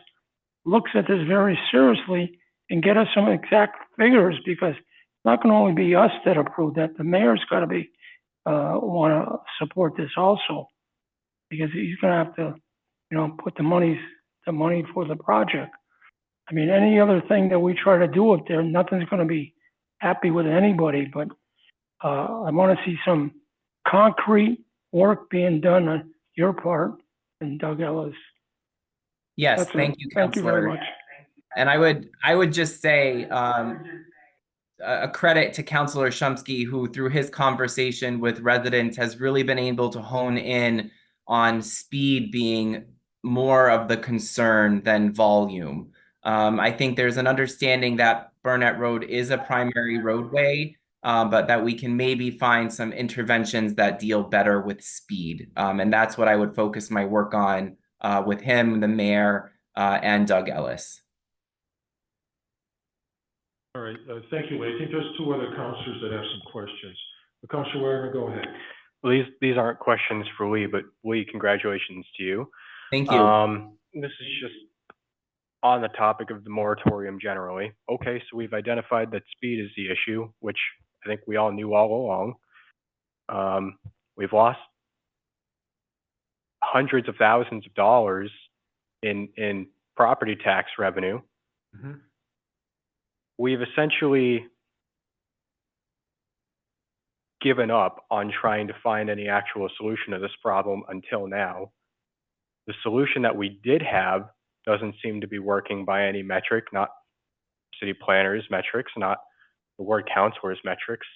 looks at this very seriously and get us some exact figures, because it's not going to only be us that approve that. The mayor's got to be want to support this also, because he's going to have to, put the money for the project. I mean, any other thing that we try to do up there, nothing's going to be happy with anybody. But I want to see some concrete work being done on your part and Doug Ellis. Yes, That's thank it. you, Thank you very Councilor. much. And I would just say, a credit to Councilor Shumsky, who through his conversation with residents has really been able to hone in on speed being more of the concern than volume. I think there's an understanding that Burnett Road is a primary roadway, but that we can maybe find some interventions that deal better with speed. And that's what I would focus my work on with him, the mayor, and Doug Ellis. All right, thank you, Lee. I think there's two other counselors that have some questions. Counselor Wagner, go ahead. Well, these aren't questions for Lee, but Lee, congratulations to you. Thank you. This is just on the topic of the moratorium generally. Okay, so we've identified that speed is the issue, which I think we all knew all along. We've lost hundreds of thousands of dollars in property tax revenue. Mm-hmm. We've essentially given up on trying to find any actual solution to this problem until now. The solution that we did have doesn't seem to be working by any metric, not city planners' metrics, not the ward councilors' metrics.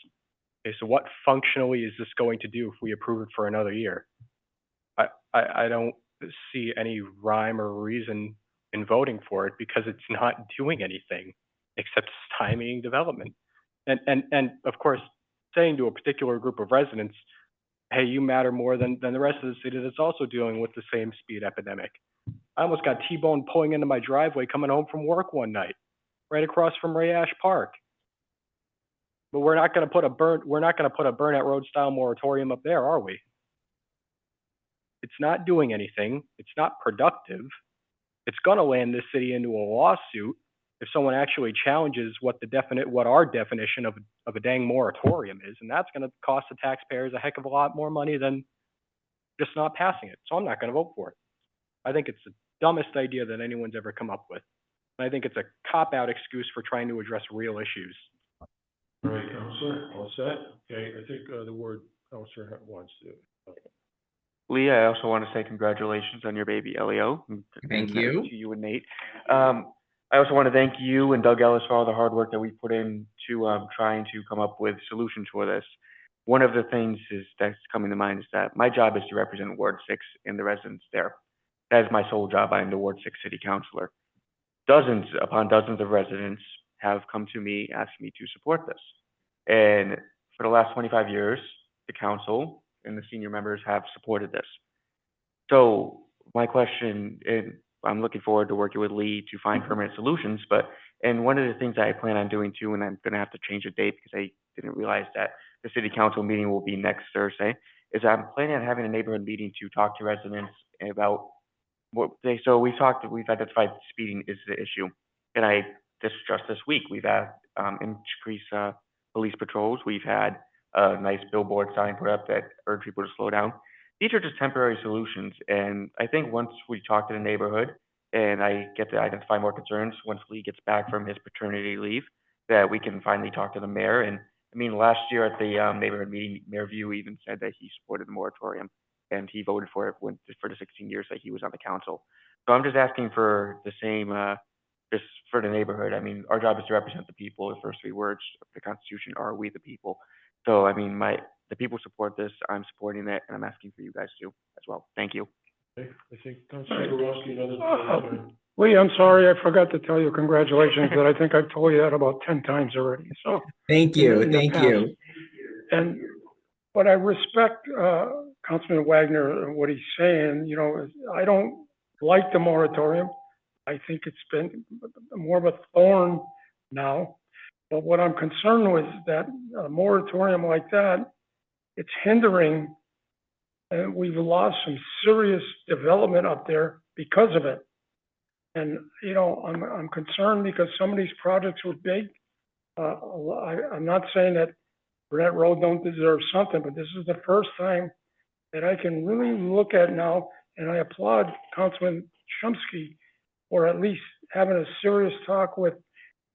Okay, so what functionally is this going to do if we approve it for another year? I don't see any rhyme or reason in voting for it, because it's not doing anything except stymieing development. And of course, saying to a particular group of residents, hey, you matter more than the rest of the city that's also dealing with the same speed epidemic. I almost got T-boned pulling into my driveway coming home from work one night, right across from Ray Ash Park. But we're not going to put a Burnett Road style moratorium up there, are we? It's not doing anything. It's not productive. It's going to land this city into a lawsuit if someone actually challenges what our definition of a dang moratorium is, and that's going to cost the taxpayers a heck of a lot more money than just not passing it. So I'm not going to vote for it. I think it's the dumbest idea that anyone's ever come up with. And I think it's a cop-out excuse for trying to address real issues. All right, Counselor, all set? Okay, I think the word Counselor wants to. Lee, I also want to say congratulations on your baby, Elio. Thank you. To you and Nate. I also want to thank you and Doug Ellis for all the hard work that we put in to trying to come up with solutions for this. One of the things that's coming to mind is that my job is to represent Ward 6 and the residents there. That is my sole job. I am the Ward 6 City Councilor. Dozens upon dozens of residents have come to me asking me to support this. And for the last 25 years, the council and the senior members have supported this. So my question, and I'm looking forward to working with Lee to find permanent solutions, and one of the things that I plan on doing too, and I'm gonna have to change the date because I didn't realize that the city council meeting will be next Thursday, is I'm planning on having a neighborhood meeting to talk to residents about we've identified speeding is the issue. And just this week, we've had increased police patrols. We've had a nice billboard sign put up that urge people to slow down. These are just temporary solutions, and I think once we talk to the neighborhood and I get to identify more concerns, once Lee gets back from his paternity leave, that we can finally talk to the mayor. And I mean, last year at the neighborhood meeting, Mayor View even said that he supported the moratorium, and he voted for it for the 16 years that he was on the council. So I'm just asking for the same, just for the neighborhood. I mean, our job is to represent the people. The first 3 words of the Constitution are "we the people." So I mean, the people support this. I'm supporting it, and I'm asking for you guys to as well. Thank you. Okay, I think Councilor Borowski, another. Lee, I'm sorry, I forgot to tell you congratulations, but I think I've told you that about 10 times already, so. Thank in you, the thank past. you. And, but I respect, Councilman Wagner, and what he's saying, you know, I don't like the moratorium. I think it's been more of a thorn now. But what I'm concerned with is that a moratorium like that, it's hindering, and we've lost some serious development up there because of it. And, you know, I'm concerned because some of these projects were big. I'm not saying that Burnett Road don't deserve something, but this is the first time that I can really look at now, and I applaud Councilman Shumsky for at least having a serious talk with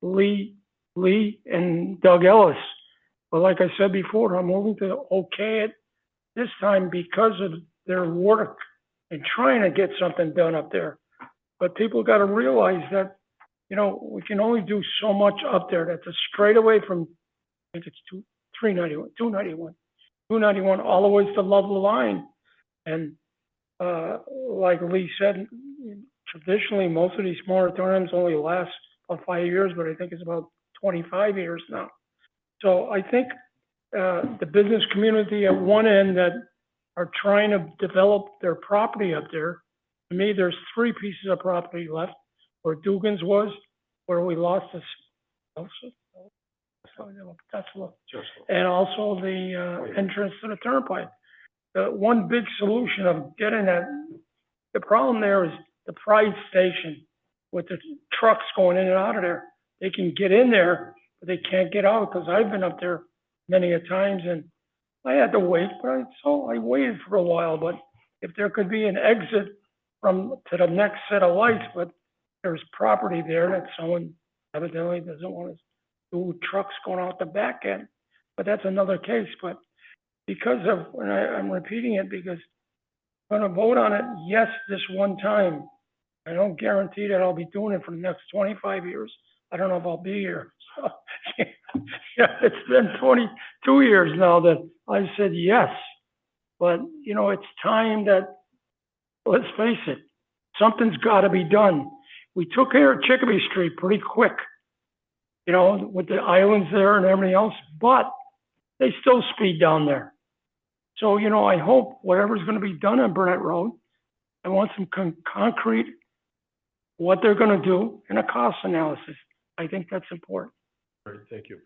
Lee and Doug Ellis. But like I said before, I'm moving to okay it this time because of their work and trying to get something done up there. But people got to realize that, you know, we can only do so much up there. That's a straightaway from, I think it's 291, all the way to Loveland Line. And like Lee said, traditionally, most of these moratoriums only last about 5 years, but I think it's about 25 years now. So I think the business community at one end that are trying to develop their property up there, to me, there's 3 pieces of property left, where Dugan's was, where we lost this, and also the entrance to the turnpike. The one big solution of getting that, the problem there is the Pride Station with the trucks going in and out of there. They can get in there, but they can't get out, because I've been up there many a times and I had to wait, but I waited for a while. But if there could be an exit to the next set of lights, but there's property there that someone evidently doesn't want to do trucks going out the back end. But that's another case. But because of, and I'm repeating it because I'm going to vote on it yes this one time. I don't guarantee that I'll be doing it for the next 25 years. I don't know if I'll be here. So, yeah, it's been 22 years now that I said yes. But, you know, it's time that, let's face it, something's got to be done. We took care of Chicopee Street pretty quick, you know, with the islands there and everything else, but they still speed down there. So, you know, I hope whatever's going to be done on Burnett Road, I want some concrete, what they're going to do, and a cost analysis. I think that's important. All right, thank you.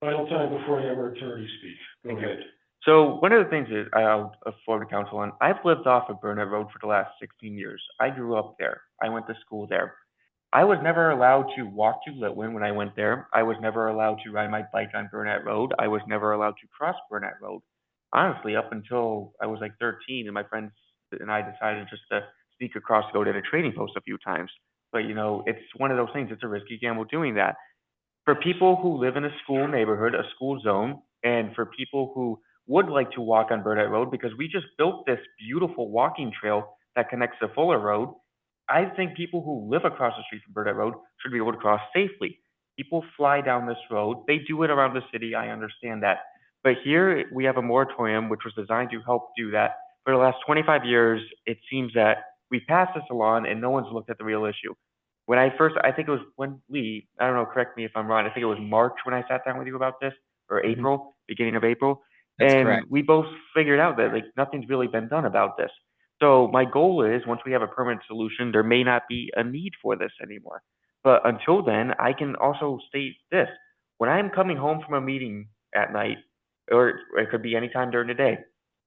Final time before I have our attorney speak. Go ahead. So one of the things is I'll inform the council on, I've lived off of Burnett Road for the last 16 years. I grew up there. I went to school there. I was never allowed to walk to Litwin when I went there. I was never allowed to ride my bike on Burnett Road. I was never allowed to cross Burnett Road. Honestly, up until I was like 13 and my friends and I decided just to sneak across to go to the trading post a few times. But you know, it's one of those things, it's a risky gamble doing that. For people who live in a school neighborhood, a school zone, and for people who would like to walk on Burnett Road, because we just built this beautiful walking trail that connects to Fuller Road, I think people who live across the street from Burnett Road should be able to cross safely. People fly down this road. They do it around the city. I understand that. But here we have a moratorium which was designed to help do that. For the last 25 years, it seems that we passed this along and no one's looked at the real issue. When I think it was when Lee, I don't know, correct me if I'm wrong, I think it was March when I sat down with you about this, or April, beginning of April. That's and correct. we both figured out that like nothing's really been done about this. So my goal is once we have a permanent solution, there may not be a need for this anymore. But until then, I can also state this. When I'm coming home from a meeting at night, or it could be any time during the day,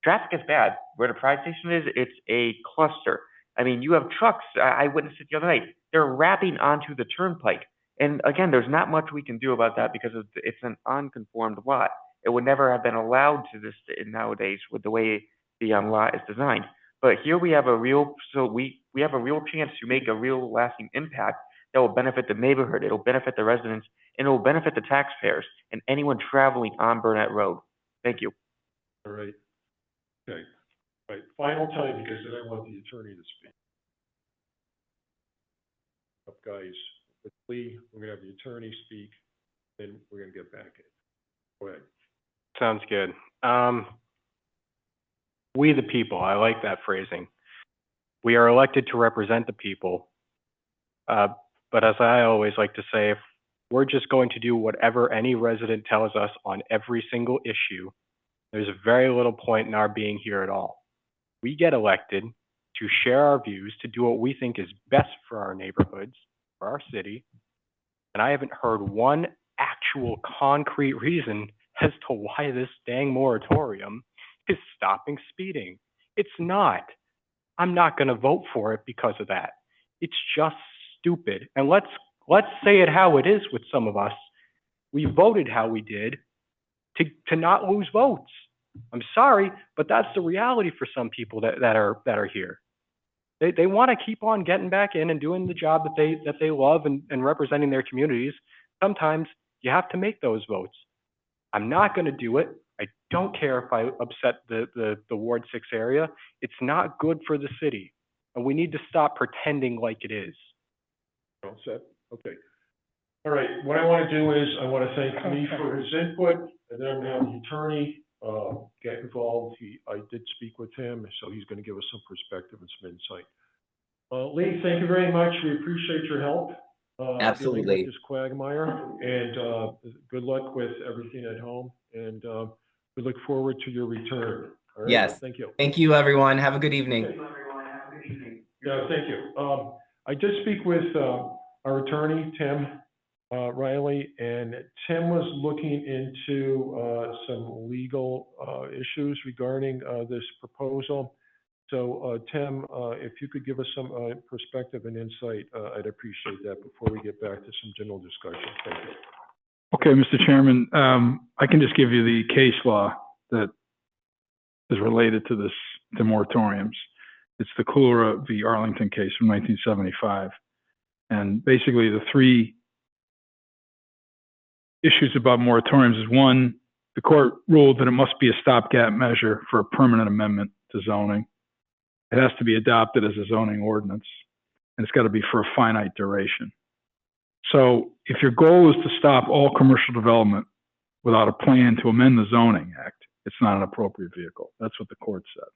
traffic is bad. Where the Pride Station is, it's a cluster. I mean, you have trucks. I witnessed it the other night. They're wrapping onto the turnpike. And again, there's not much we can do about that because it's an unconformed lot. It would never have been allowed to this nowadays with the way the lot is designed. But here we have a real, we have a real chance to make a real lasting impact that will benefit the neighborhood, it'll benefit the residents, and it will benefit the taxpayers and anyone traveling on Burnett Road. Thank you. All right. Okay. All right. Final time, because then I want the attorney to speak. Up, guys. With Lee, we're gonna have the attorney speak, then we're gonna get back in. Go ahead. Sounds good. We the people, I like that phrasing. We are elected to represent the people. But as I always like to say, if we're just going to do whatever any resident tells us on every single issue, there's very little point in our being here at all. We get elected to share our views, to do what we think is best for our neighborhoods, for our city. And I haven't heard one actual concrete reason as to why this dang moratorium is stopping speeding. It's not. I'm not going to vote for it because of that. It's just stupid. And let's say it how it is with some of us. We voted how we did to not lose votes. I'm sorry, but that's the reality for some people that are here. They want to keep on getting back in and doing the job that they love and representing their communities. Sometimes you have to make those votes. I'm not going to do it. I don't care if I upset the Ward 6 area. It's not good for the city, and we need to stop pretending like it is. All set? Okay. All right, what I want to do is, I want to thank Lee for his input, and then I'm going to have the attorney get involved. I did speak with him, so he's going to give us some perspective and some insight. Lee, thank you very much. We appreciate your help. Dealing with this quagmire, and good luck with everything at home, and we look forward to your return. All right? Yes. Thank you. Thank you, everyone. Have a good evening. Okay. Yeah, thank you. I did speak with our attorney, Tim Riley, and Tim was looking into some legal issues regarding this proposal. So, Tim, if you could give us some perspective and insight, I'd appreciate that before we get back to some general discussion. Thank you. Okay, Mr. Chairman, I can just give you the case law that is related to the moratoriums. It's the Coolera v. Arlington case from 1975. And basically the three issues about moratoriums is, one, the court ruled that it must be a stopgap measure for a permanent amendment to zoning. It has to be adopted as a zoning ordinance, and it's got to be for a finite duration. So if your goal is to stop all commercial development without a plan to amend the Zoning Act, it's not an appropriate vehicle. That's what the court said.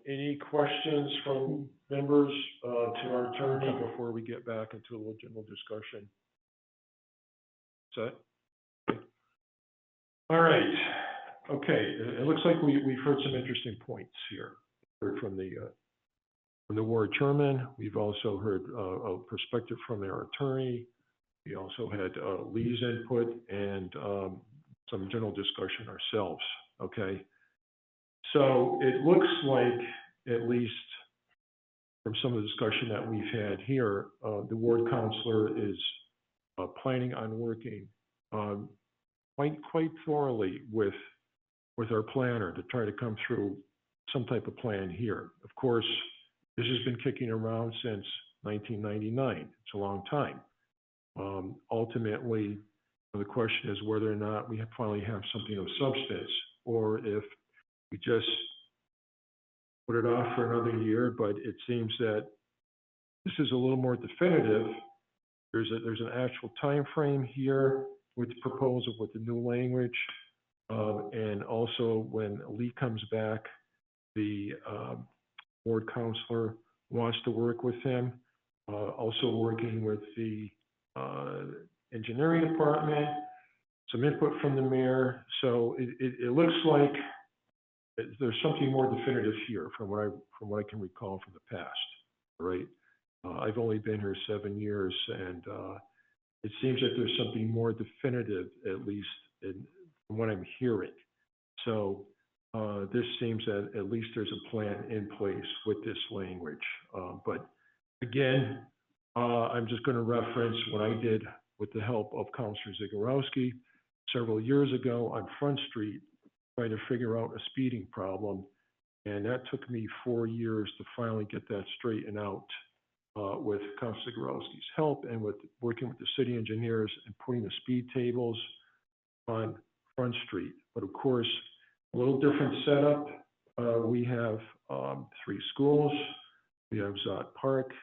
Any questions from members to our attorney before we get back into a little general discussion? Set? All right. Okay. It looks like we've heard some interesting points here. Heard from the ward chairman. We've also heard a perspective from their attorney. We also had Lee's input and some general discussion ourselves. Okay. So it looks like, at least from some of the discussion that we've had here, the ward counselor is planning on working quite thoroughly with our planner to try to come through some type of plan here. Of course, this has been kicking around since 1999. It's a long time. Ultimately, the question is whether or not we finally have something of substance, or if we just put it off for another year. But it seems that this is a little more definitive. There's an actual time frame here with the proposal, with the new language, and also when Lee comes back, the ward counselor wants to work with him. Also working with the engineering department, some input from the mayor. So it looks like there's something more definitive here from what I can recall from the past. Right? I've only been here 7 years, and it seems that there's something more definitive, at least from what I'm hearing. So this seems that at least there's a plan in place with this language. But again, I'm just gonna reference what I did with the help of Counselor Zagorowski several years ago on Front Street, trying to figure out a speeding problem. And that took me 4 years to finally get that straightened out, with Counselor Zagorowski's help and with working with the city engineers and putting the speed tables on Front Street. But of course, a little different setup. We have 3 schools. We have Zott Park.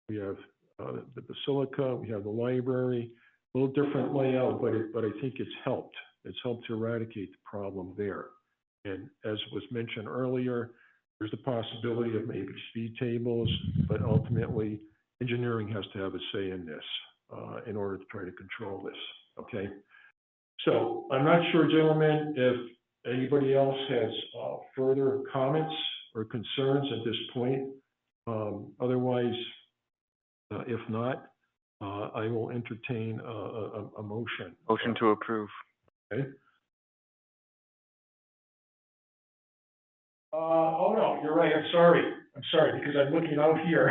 We have the Basilica. We have the library. A little different layout, but I think it's helped. It's helped to eradicate the problem there. And as was mentioned earlier, there's the possibility of maybe speed tables, but ultimately, engineering has to have a say in this in order to try to control this. Okay. So I'm not sure, gentlemen, if anybody else has further comments or concerns at this point. Otherwise, if not, I will entertain a motion. Motion to approve. Okay. Oh, no, you're right. I'm sorry, because I'm looking out here.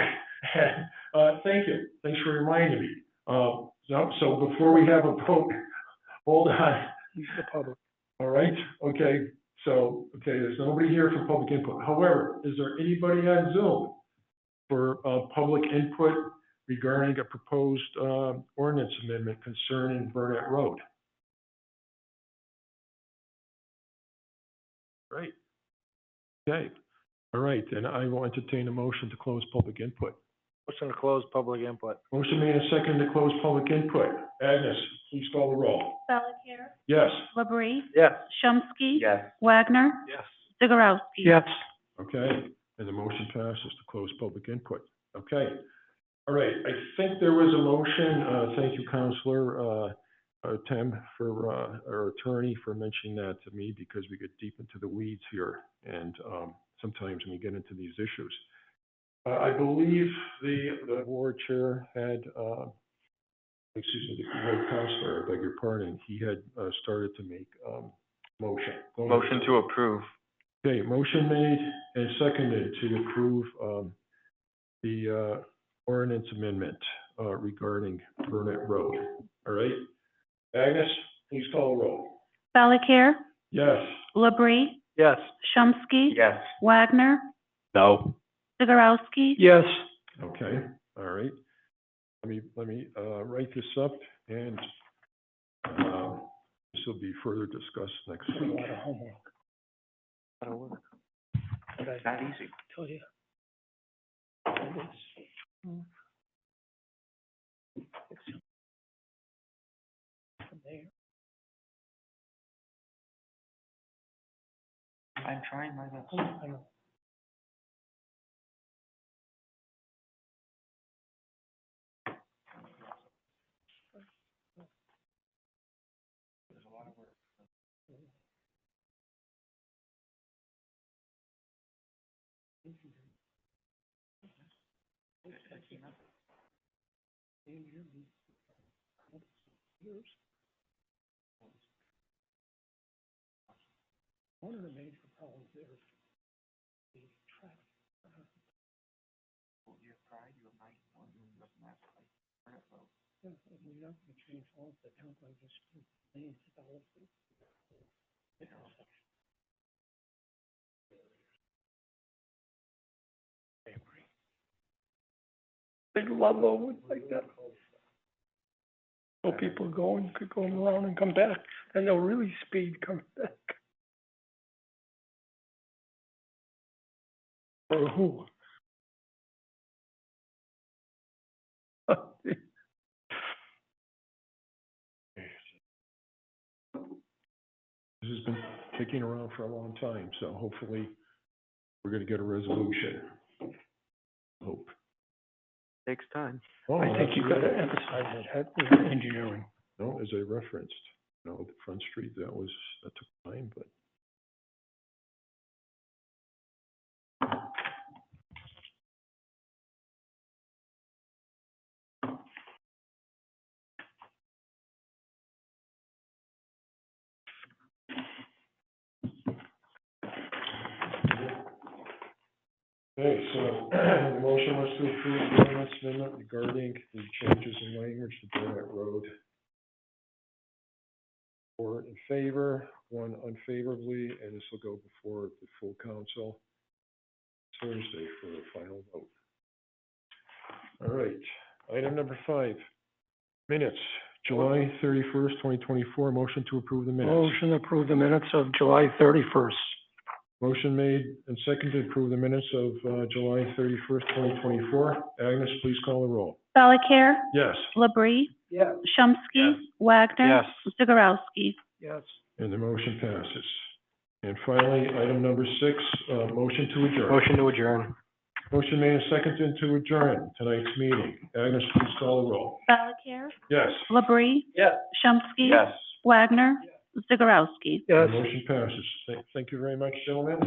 Thank you. Thanks for reminding me. So before we have a vote, hold on. The public. All right, okay, so, there's nobody here for public input. However, is there anybody on Zoom for public input regarding a proposed ordinance amendment concerning Burnett Road? Right. Okay, all right, then I will entertain a motion to close public input. Motion to close public input. Motion made and seconded to close public input. Agnes, please call the roll. Valakir, Yes. Labrie, Yes. Chomsky. Yes. Wagner, Yes. Zagorowski. Yes. Okay, and the motion passes to close public input. Okay. All right, I think there was a motion, thank you, Counselor, Tim, for, our attorney, for mentioning that to me, because we get deep into the weeds here, and sometimes when we get into these issues. I believe the board chair had, excuse me, the board counselor, I beg your pardon, he had started to make motion. Go ahead. Motion to approve. Okay, motion made and seconded to approve the ordinance amendment regarding Burnett Road. All right, Agnes, please call the roll. Valakir, Yes. Labrie, Yes. Chomsky. Yes. Wagner, No. Zagorowski. Yes. Okay, all right. Let me write this up, and this will be further discussed next A week. lot of homework. That'll work. But I Not easy. tell you. It is. From there. I'm trying my best. I know. One of the major problems there is the traffic. Well, you have pride, you have night, one, you have mass, like, turn it low. Yeah, and we're not gonna change all of the town, by just millions of dollars. They love over like that. So people going, could go around and come back, and they'll really speed come back. For who? This has been kicking around for a long time, so hopefully we're gonna get a resolution. Hope. Takes time. Oh, I think you gotta emphasize that, with engineering. No, as I referenced, the Front Street, that took time, but. Okay, so the motion was to approve the ordinance amendment regarding the changes in language to Burnett Road. 4 in favor, 1 unfavorably, and this will go before the full council Thursday for a final vote. All right, item number 5, minutes, July 31st, 2024, motion to approve the minutes. Motion to approve the minutes of July 31st. Motion made and seconded to approve the minutes of July 31st, 2024. Agnes, please call the roll. Valakir, Yes. Labrie, Yes. Chomsky, Yes. Wagner, Yes. Zegarowski. Yes. And the motion passes. And finally, item number 6, motion to adjourn. Motion to adjourn. Motion made and seconded to adjourn tonight's meeting. Agnes, please call the roll. Valakir, Yes. Labrie, Yes. Chomsky, Yes. Wagner, Zegarowski. The Yes. motion passes. Thank you very much, gentlemen.